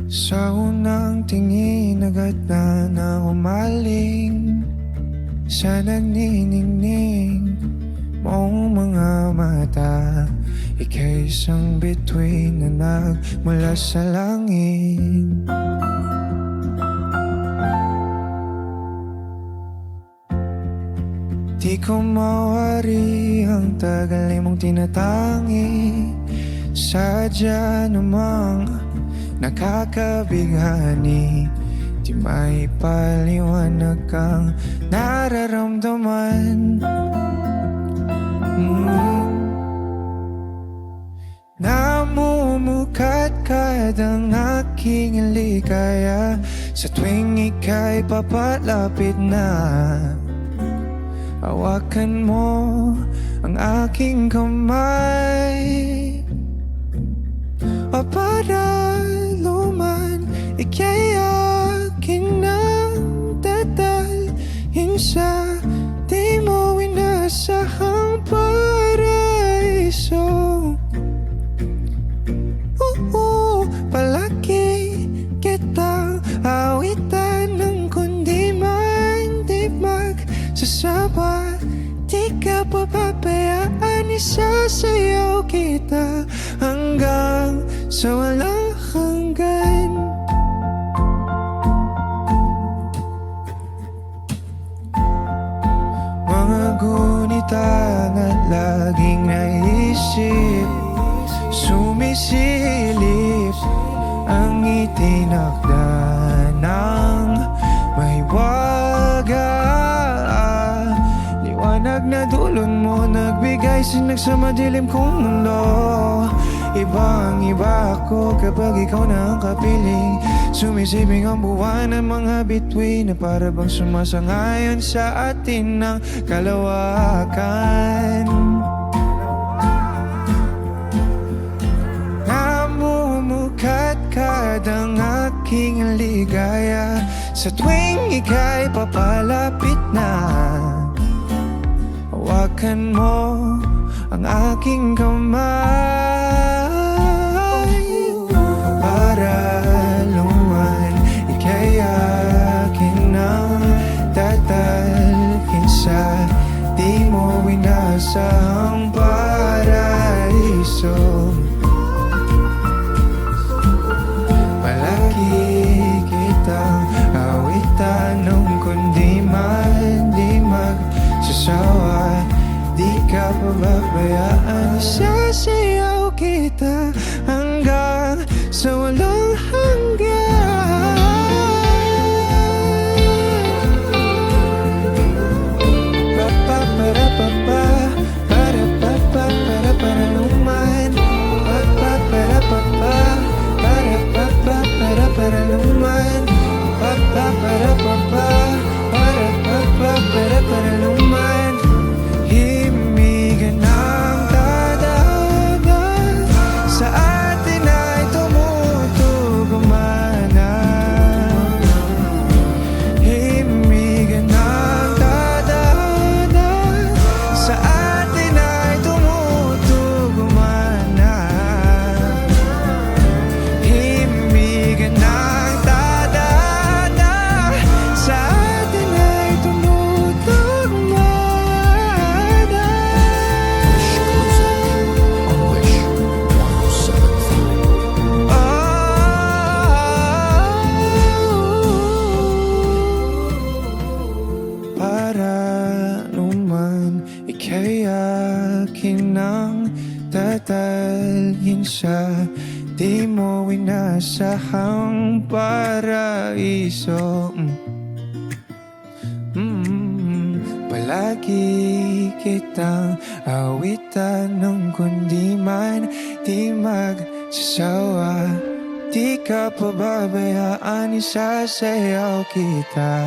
Sa unang tingin agad na umaling sa naniningning mong mga mata. Ika'y isang bituin na nagmula sa langit. Di ko mawari ang tagal mong tinatangi. Sadya namang nakakabighani. Di maipaliwanag kang nararamdaman. Namumukadkad ang aking ligaya sa tuwing ika'y papalapit na. Hawakan mo ang aking kamay, o para luman ika'y akin nang dadalhin sa di mo inasahang paraiso. Palagi kitang awitan ng kundi man di magsasawa. Di ka papabayaan, isasayaw kita hanggang sa walang hanggan. Mga gunita na laging naisip, sumisilip ang itinakda ng mahiwaga. Liwanag na dulon mo nagbigay sinag sa madilim kong mundo. Ibang iba ako kapag ikaw na ang kapiling. Sumisibing ang buwan ng mga bituin na para bang sumasangayon sa atin ng kalawakan. Namumukadkad ang aking ligaya sa tuwing ika'y papalapit na. Hawakan mo ang aking kamay, para luman ika'y akin nang dadalhin sa di mo inasahang paraiso. Palagi kitang awitan ng kundi man di magsasawa. Di ka pababayaan, isasayaw kita hanggang sa walang hanggan. Pa-pa-para-pa-pa, para-pa-pa, para-para luman. Pa-pa-para-pa-pa, para-pa-pa, para-para luman. Pa-pa-para-pa-pa, para-pa-pa, para-para luman. Himigan ng dadagan sa atin ay tumutugumana. Himigan ng dadagan sa atin ay tumutugumana. Himigan ng dadagan sa atin ay tumutugumana. Para luman ika'y akin nang dadalhin sa di mo inasahang paraiso. Palagi kitang awitan ng kundi man di magsasawa. Di ka pababayaan, isasayaw kita.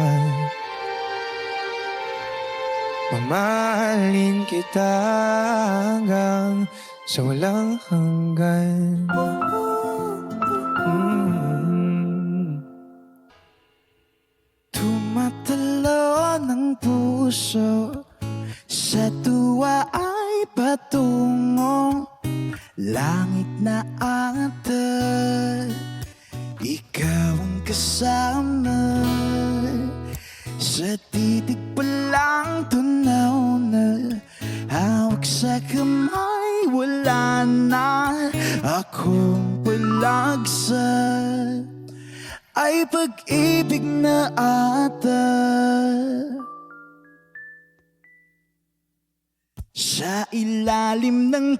Mamahalin kita hanggang sa walang hanggan. Tumatalo ng puso sa tuwa ay patungong langit na angat. Ikaw magkasama. Sa titig pa lang tunaw na, hawak sa kamay wala na. Akong palagsa ay pag-ibig na ata. Sa ilalim ng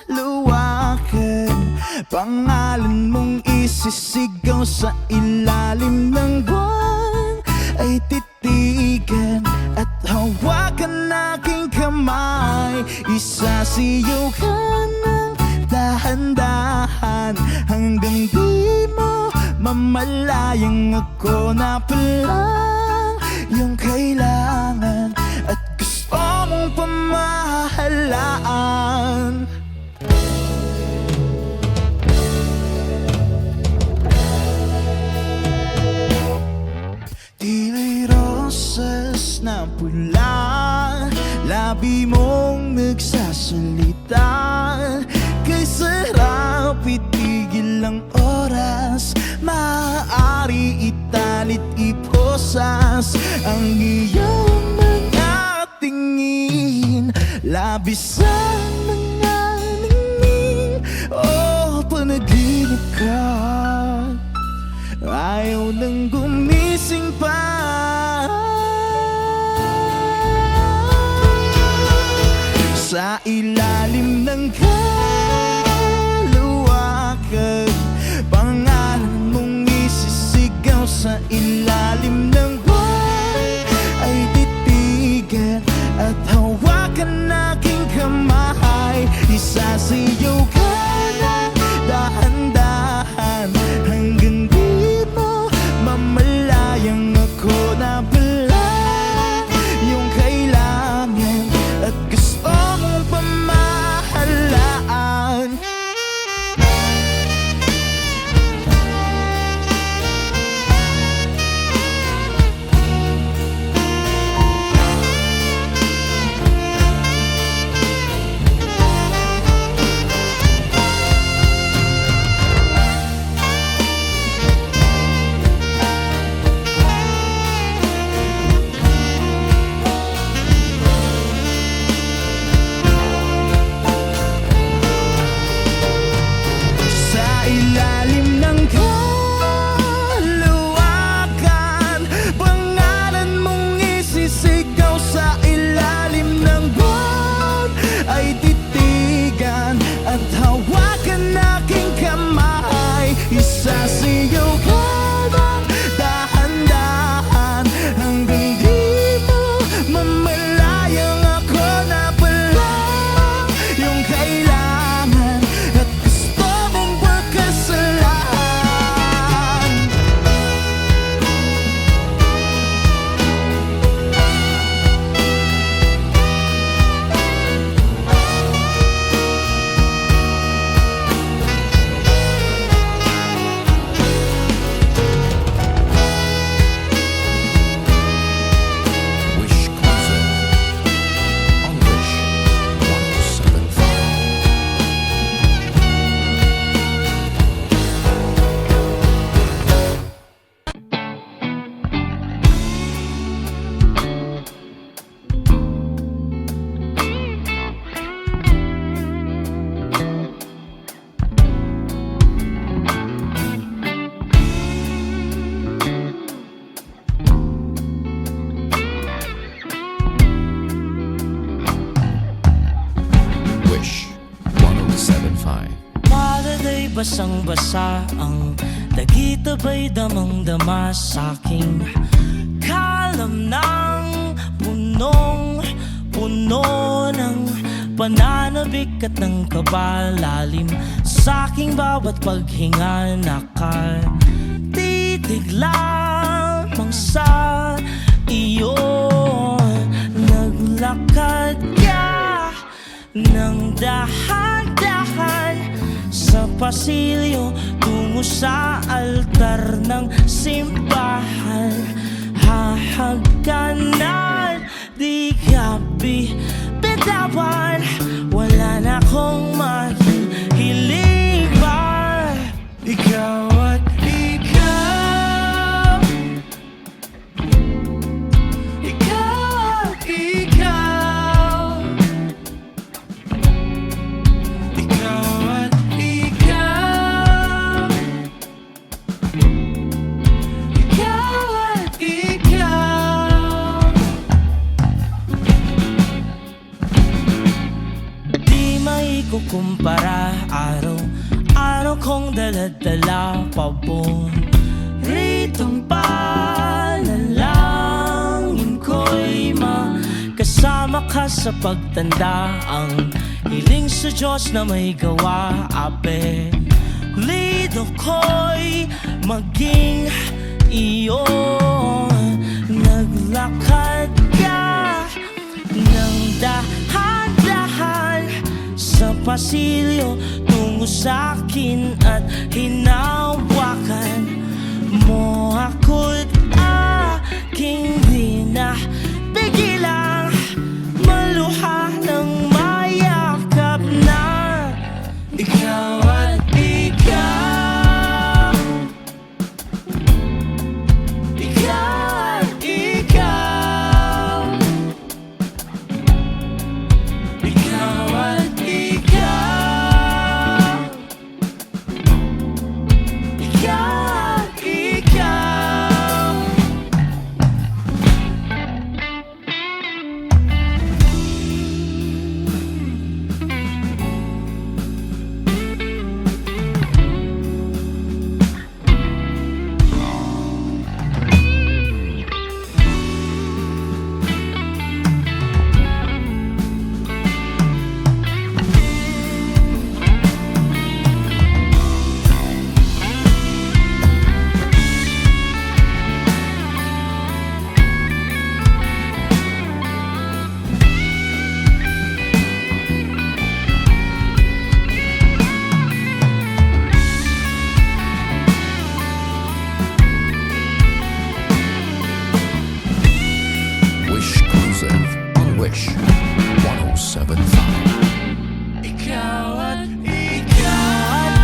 kaluwakan, pangalan mong isisigaw. Sa ilalim ng buwan ay titigan at hawakan aking kamay. Isasiyaw ka ng dahan-dahan hanggang di mo mamalayang ako na palang yung kailangan at gusto mong pamahalaan. Tila'y rosas na pula, labi mong nagsasalita. Kay sarap itigil ang oras, maaari italit iposas ang iyong mga tingin. Labisan mga ningning, oh panaginip ka. Ayaw nang gumising pa. Sa ilalim ng kaluwakan, pangalan mong isisigaw. Sa ilalim ng buwan ay titigan at hawakan aking kamay. Isasiyaw ka ng dahan-dahan hanggang di mo mamalayang ako na pala yung kailangan at gusto mong pamahalaan. Isasiyaw ka ng dahan-dahan hanggang di mo mamalayang ako na pala yung kailangan at gusto mong pagkasalan. Basang-basa ang dagita ba'y damang-dama sa'king kalam ng punong-puno ng pananabik at ng kabalalim. Sa'king bawat paghinga nakatitig lamang sa iyo. Naglakad ka ng dahan-dahan sa pasilyo tungo sa altar ng simbahan. Hahagkanan, di ka bitawan, wala na akong mahihiling pa. Ikaw at ibig araw kong daladala paboritong panalangin ko'y makasama ka sa pagtanda. Ang hiling sa Diyos na may gawa, apelido ko'y maging iyo. Naglakad ka ng dahan-dahan sa pasilyo tungo sa'kin at hinawakan mo ako't aking di na pigilang maluha ng mayakap na ikaw at ikaw. Ikaw at ikaw. Ikaw at ikaw. Ikaw at ikaw. Wish Cruiser on Wish 1075. Ikaw at ikaw.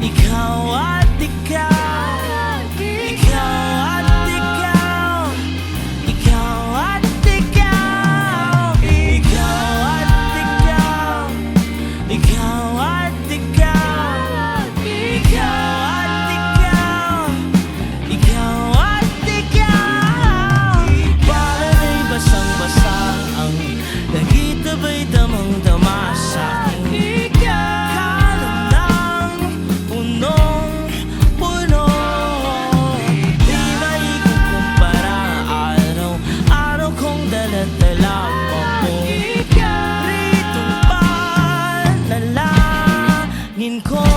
Ikaw at ikaw. Ikaw at ikaw. Ikaw at ikaw. Ikaw at ikaw. Ikaw at ikaw. Ikaw at ikaw. Ikaw at ikaw. Para na'y basang-basa ang nagitabay damang-dama sa aking kalam ng punong-puno. Di maikukumpara, araw-araw kong dala-dala paboritong panalangin ko.